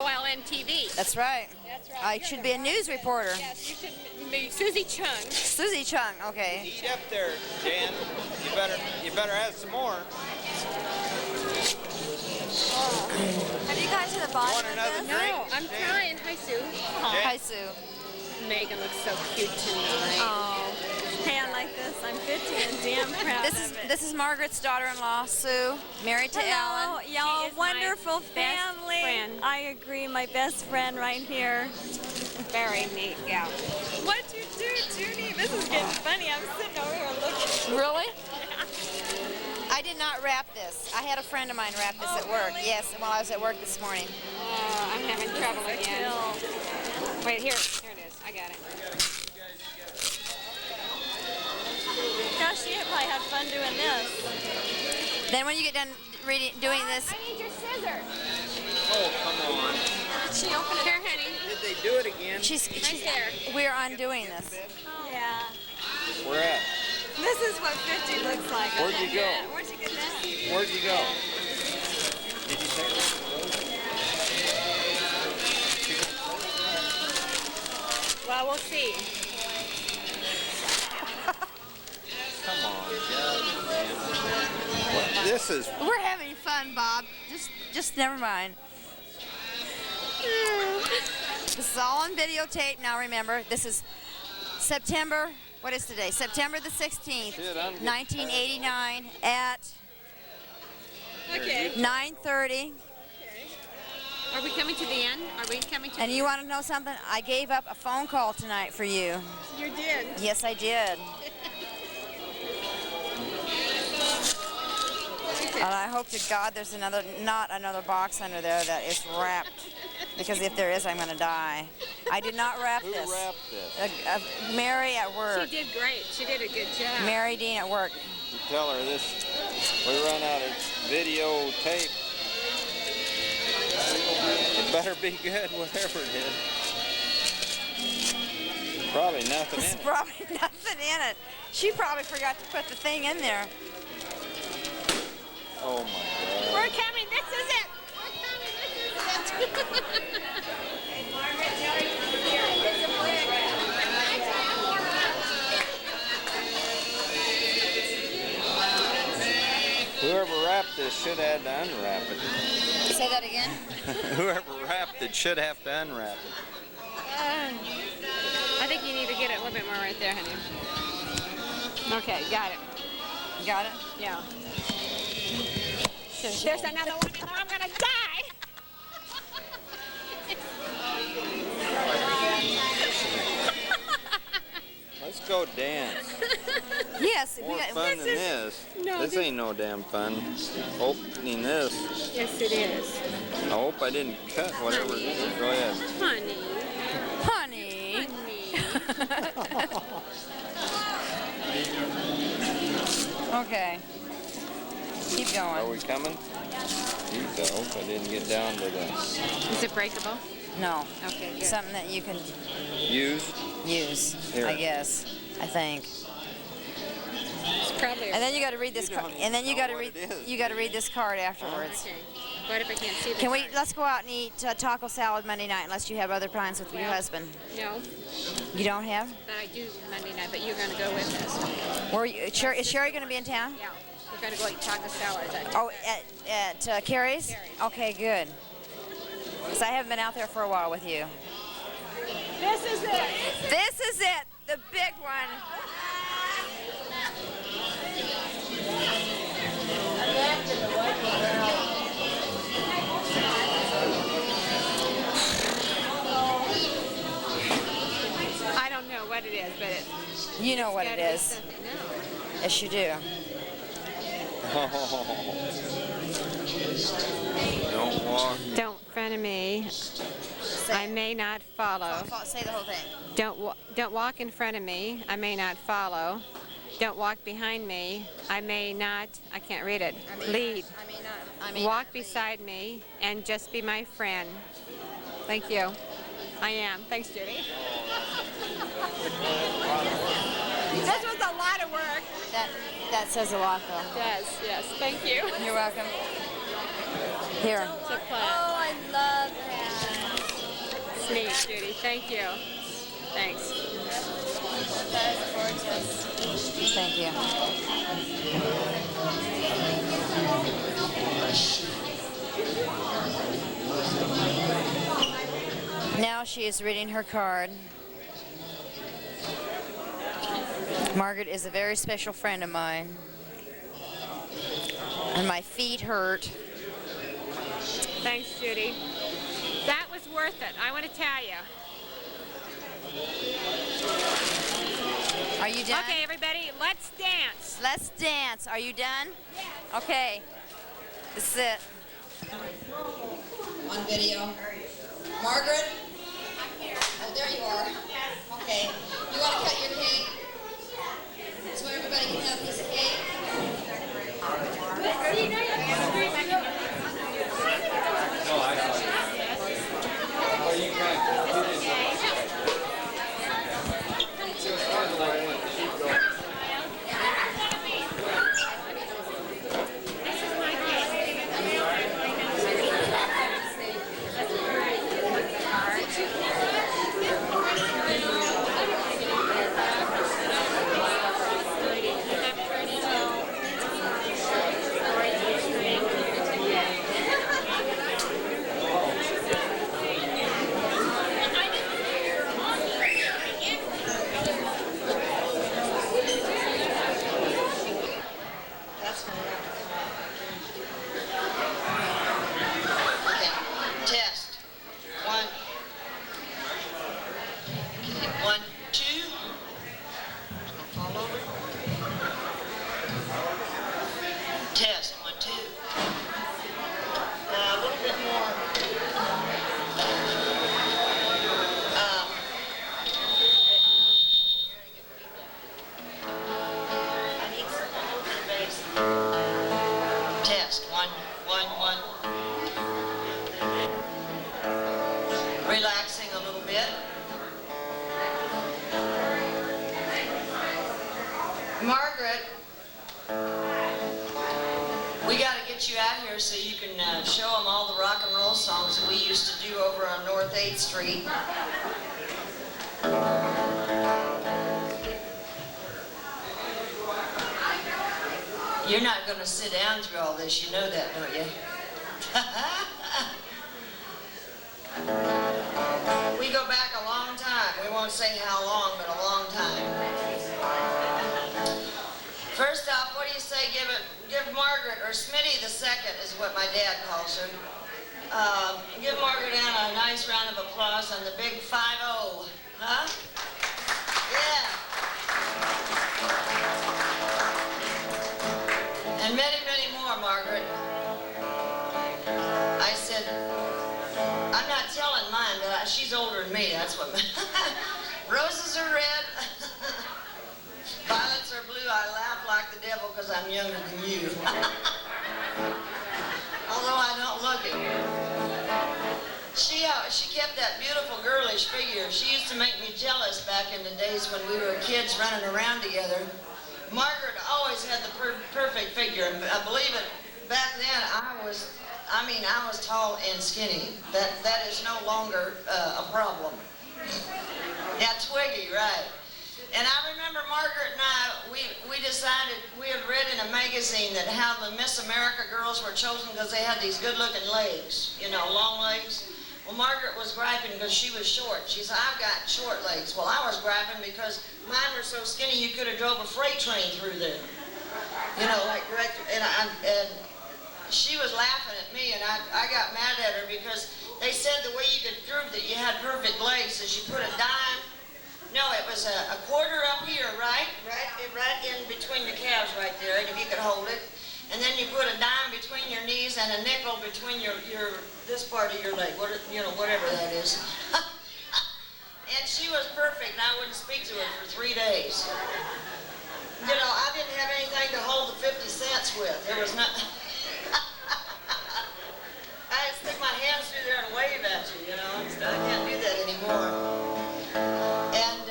TV. That's right. That's right. I should be a news reporter. Yes, you should be Susie Chung. Susie Chung, okay. Eat up there, Jan. You better have some more. Have you gotten to the bottom Want of another this? drink? No, I'm trying. Hi, Sue. Hi, Sue. Megan looks so cute tonight. Oh, hand like this. I'm 50 and damn proud of it. This is Margaret's daughter-in-law, Sue, married to Hello, Alan. y'all, She is my wonderful best family. friend. I agree, my best friend right here. Very neat gal. What'd you do, Judy? This is getting funny. I'm sitting over here looking. Really? I did not wrap this. I had a friend of mine wrap this at work. Really? Yes, while I was at work this morning. I'm having trouble again. Kill. Wait, here it is. I got it. Gosh, you probably had fun doing this. Then when you get done doing this, I need your scissors. Oh, come on. Did she open it? Here, honey. Did they do it again? Right there. we're undoing this. Oh, yeah. Where at? This is what 50 looks like. Where'd you go? Where'd you get that? Where'd you go? Did you take it? Well, we'll see. Come on, Jan. This is We're having fun, Bob. Just never mind. This is all on videotape now. Remember, this is September. What is today? September the 16th, Shit, I'm getting 1989 at Okay. 9:30. Are we coming to the end? Are we coming to And you want to know something? I gave up a phone call tonight for you. You did. Yes, I did. And I hope to God there's not another box under there that is wrapped. Because if there is, I'm going to die. I did not wrap who this. wrapped this? Mary at She work. did great. She did a good job. Mary Dean at work. You tell her this. We run out of videotape. It better be good, whatever it is. Probably nothing There's in it. probably nothing in it. She probably forgot to put the thing in there. Oh my God. We're coming. This is it. We're coming. This is it. Whoever wrapped this should have to unwrap it. Say that again. Whoever wrapped it should have to unwrap it. I think you need to get it a little bit more right there, honey. Okay, got it. Got it? Yeah. There's another one, and I'm gonna die. Let's go dance. Yes. More fun than this. No, This ain't no damn fun. Opening this. Yes, it is. I hope I didn't cut whatever it is. Go ahead. Honey. Honey. Okay. Keep Are going. we coming? Jeez, I hope I didn't get down to the Is it breakable? No. Okay, good. Something that you can used. use, Here. I guess. I think. It's probably. And then you got to read this You card. don't And then you even got to know read. what it is, You got to do read this card afterwards. Okay. What if I can't see the Can we? card? Let's go out and eat taco salad Monday night, unless you have other plans with your Well- husband. No, You don't have? but I do Monday night. But you're gonna go with us. Where you, is Sherry going to be in town? Yeah. We're gonna go eat taco salad. Oh, at Carrie's? Carrie's. Okay, good. Because I haven't been out there for a while with you. This is it. This is it, the big one. I don't know what it is, but it's. You know what gotta it be is. something. No. Yes, you do. Don't walk. Don't front of me. I may not follow. Say the whole thing. Don't walk in front of me. I may not follow. Don't walk behind me. I may not. I can't read it. Lead. Walk beside me and just be my friend. Thank you. I am. Thanks, Judy. This was a lot of work. That says a lot, though. Yes, yes. Thank you. You're welcome. Here. It's a plan. Oh, I love that. That's neat, Judy. Thank you. Thanks. That is gorgeous. Thank you. Now she is reading her card. Margaret is a very special friend of mine. And my feet hurt. Thanks, Judy. That was worth it, I want to tell you. Are you done? Okay, everybody, let's dance. Let's dance. Are you done? Okay. This is it. On video. Margaret? Oh, there you are. Okay. You want to cut your cake? So everybody can have a piece of cake? Relaxing a little bit. Margaret, we got to get you out here so you can show them all the rock and roll songs that we used to do over on North 8th Street. You're not going to sit down through all this, you know that, don't you? We go back a long time. We won't say how long, but a long time. First off, what do you say? Give Margaret, or Smitty the second is what my dad calls her. Give Margaret Ann a nice round of applause on the big 5-0. Huh? Yeah. And many, many more, Margaret. I said, I'm not telling mine, but she's older than me, that's what. Roses are red, violets are blue. I laugh like the devil because I'm younger than you. Although I don't look it. She kept that beautiful girlish figure. She used to make me jealous back in the days when we were kids running around together. Margaret always had the perfect figure, and I believe it, back then I was tall and skinny. That is no longer a problem. Yeah, Twiggy, right. And I remember Margaret and I, we decided, we had read in a magazine that how the Miss America girls were chosen because they had these good-looking legs, you know, long legs. Well, Margaret was griping because she was short. She said, I've got short legs. Well, I was griping because mine were so skinny you could have drove a freight train through them. You know, like right through, and she was laughing at me, and I got mad at her because they said the way you could prove that you had perfect legs is you put a dime. No, it was a quarter up here, right in between your calves right there, and if you could hold it. And then you put a dime between your knees and a nickel between your this part of your leg, whatever that is. And she was perfect, and I wouldn't speak to her for 3 days. You know, I didn't have anything to hold the 50 cents with. There was not. I had to stick my hands through there and wave at you, you know. I can't do that anymore. And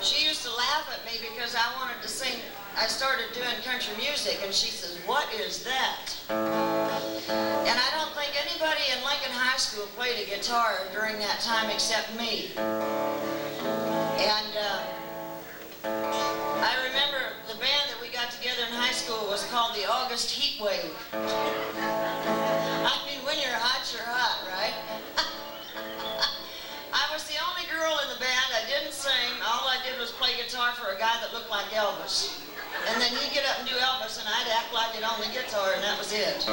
she used to laugh at me because I wanted to sing. I started doing country music, and she says, "What is that?" And I don't think anybody in Lincoln High School played a guitar during that time except me. And I remember the band that we got together in high school was called the August Heat Wave. I mean, when you're hot, right? I was the only girl in the band. I didn't sing. All I did was play guitar for a guy that looked like Elvis. And then he'd get up and do Elvis, and I'd act like it on the guitar, and that was it.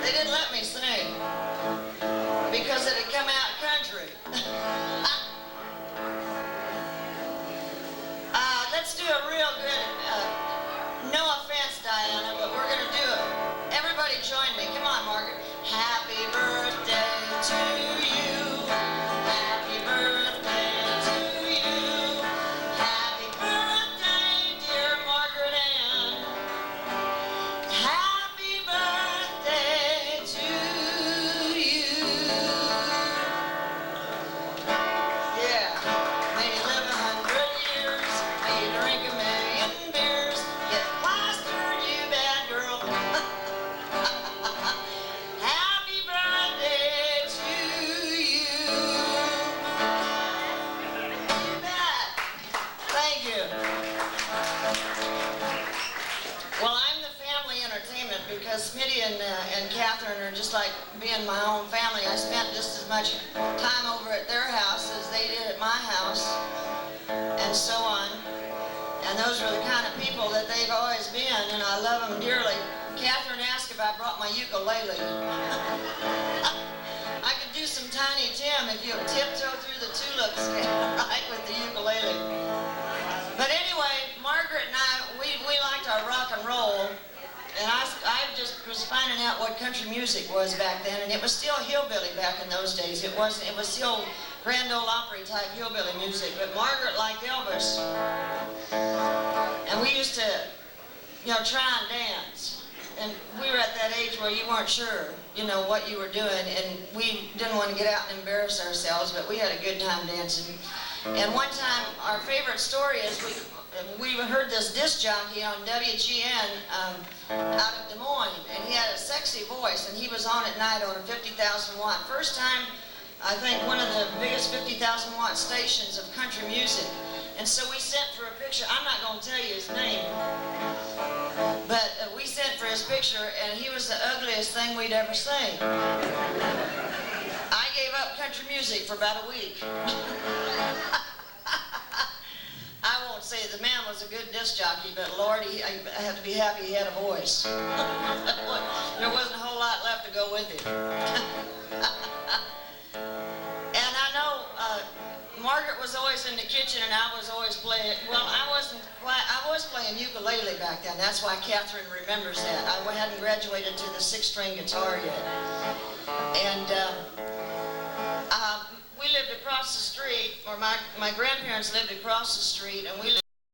They didn't let me sing because it had come out country. Let's do a real good, no offense, Diana, but we're going to do it. Everybody join me. Come on, Margaret. Happy birthday to you. Happy birthday to you. Happy birthday, dear Margaret Ann. Happy birthday to you. Yeah. May you live 100 years. May you drink a million beers. Get plastered, you bad girl. Happy birthday to you. You bet. Thank you. Well, I'm the family entertainment because Smitty and Catherine are just like being my own family. I spent just as much time over at their house as they did at my house, and so on. And those were the kind of people that they've always been, and I love them dearly. Catherine asked if I brought my ukulele. I could do some Tiny Tim if you tiptoe through the tulips, right, with the ukulele. But anyway, Margaret and I, we liked our rock and roll, and I just was finding out what country music was back then, and it was still hillbilly back in those days. It was still Grand Ole Opry type hillbilly music, but Margaret liked Elvis. And we used to, try and dance. And we were at that age where you weren't sure, what you were doing, and we didn't want to get out and embarrass ourselves, but we had a good time dancing. And one time, our favorite story is we heard this disc jockey on WGN out of Des Moines, and he had a sexy voice, and he was on at night on a 50,000 watt. First time, I think, one of the biggest 50,000 watt stations of country music. And so we sent for a picture. I'm not going to tell you his name, but we sent for his picture, and he was the ugliest thing we'd ever seen. I gave up country music for about a week. I won't say the man was a good disc jockey, but Lord, I have to be happy he had a voice. There wasn't a whole lot left to go with it. And I know Margaret was always in the kitchen, and I was always playing. Well, I was playing ukulele back then. That's why Catherine remembers that. I hadn't graduated to the 6-string guitar yet. And we lived across the street, or my grandparents lived across the street, and we lived